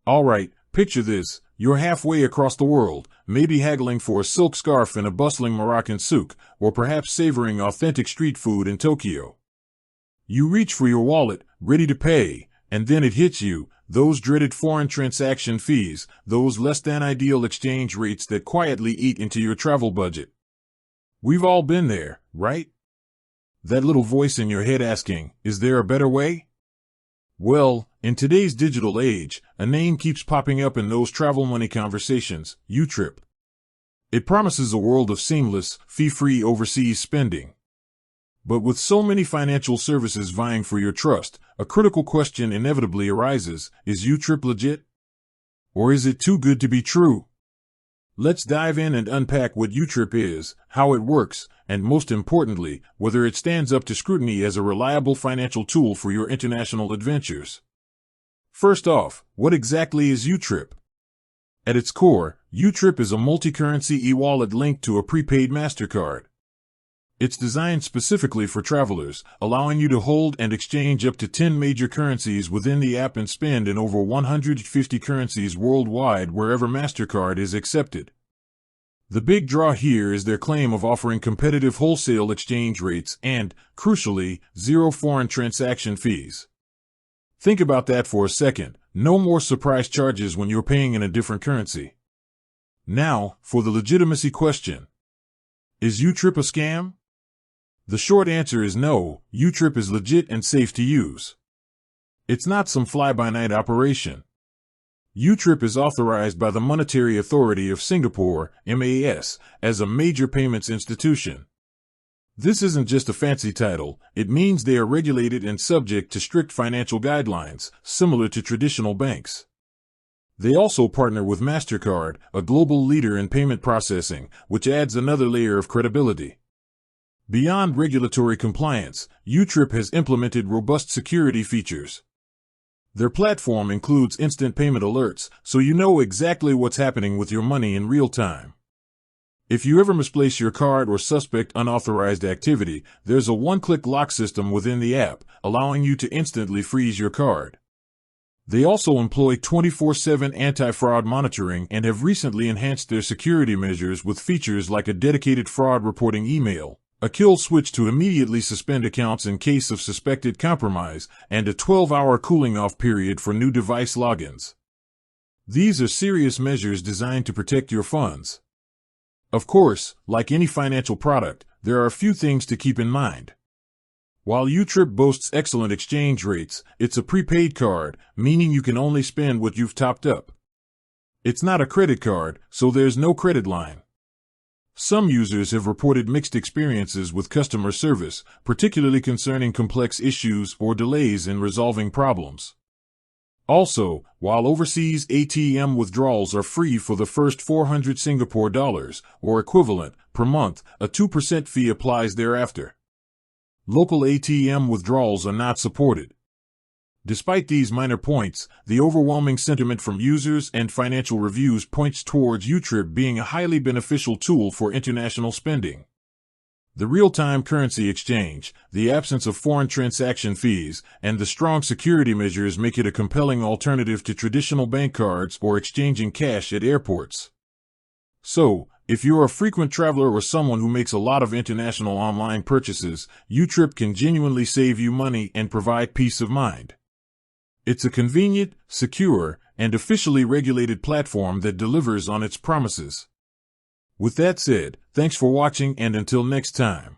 Alright, picture this. You're halfway across the world, maybe haggling for a silk scarf in a bustling Moroccan souk, or perhaps savoring authentic street food in Tokyo. You reach for your wallet, ready to pay, and then it hits you, those dreaded foreign transaction fees, those less than ideal exchange rates that quietly eat into your travel budget. We've all been there, right? That little voice in your head asking, is there a better way? Well, in today's digital age, a name keeps popping up in those travel money conversations, YouTrip. It promises a world of seamless, fee-free overseas spending. But with so many financial services vying for your trust, a critical question inevitably arises, is YouTrip legit? Or is it too good to be true? Let's dive in and unpack what YouTrip is, how it works, and most importantly, whether it stands up to scrutiny as a reliable financial tool for your international adventures. First off, what exactly is YouTrip? At its core, YouTrip is a multi-currency e-wallet linked to a prepaid MasterCard. It's designed specifically for travelers, allowing you to hold and exchange up to 10 major currencies within the app and spend in over 150 currencies worldwide wherever MasterCard is accepted. The big draw here is their claim of offering competitive wholesale exchange rates and, crucially, zero foreign transaction fees. Think about that for a second. No more surprise charges when you're paying in a different currency. Now, for the legitimacy question. Is YouTrip a scam? The short answer is no, YouTrip is legit and safe to use. It's not some fly-by-night operation. YouTrip is authorized by the Monetary Authority of Singapore, MAS, as a major payments institution. This isn't just a fancy title, it means they are regulated and subject to strict financial guidelines, similar to traditional banks. They also partner with MasterCard, a global leader in payment processing, which adds another layer of credibility. Beyond regulatory compliance, YouTrip has implemented robust security features. Their platform includes instant payment alerts, so you know exactly what's happening with your money in real time. If you ever misplace your card or suspect unauthorized activity, there's a one-click lock system within the app, allowing you to instantly freeze your card. They also employ 24/7 anti-fraud monitoring and have recently enhanced their security measures with features like a dedicated fraud reporting email, a kill switch to immediately suspend accounts in case of suspected compromise, and a 12-hour cooling-off period for new device logins. These are serious measures designed to protect your funds. Of course, like any financial product, there are a few things to keep in mind. While YouTrip boasts excellent exchange rates, it's a prepaid card, meaning you can only spend what you've topped up. It's not a credit card, so there's no credit line. Some users have reported mixed experiences with customer service, particularly concerning complex issues or delays in resolving problems. Also, while overseas ATM withdrawals are free for the first 400 Singapore dollars, or equivalent, per month, a 2% fee applies thereafter. Local ATM withdrawals are not supported. Despite these minor points, the overwhelming sentiment from users and financial reviews points towards YouTrip being a highly beneficial tool for international spending. The real-time currency exchange, the absence of foreign transaction fees, and the strong security measures make it a compelling alternative to traditional bank cards or exchanging cash at airports. So, if you're a frequent traveler or someone who makes a lot of international online purchases, YouTrip can genuinely save you money and provide peace of mind. It's a convenient, secure, and officially regulated platform that delivers on its promises. With that said, thanks for watching and until next time.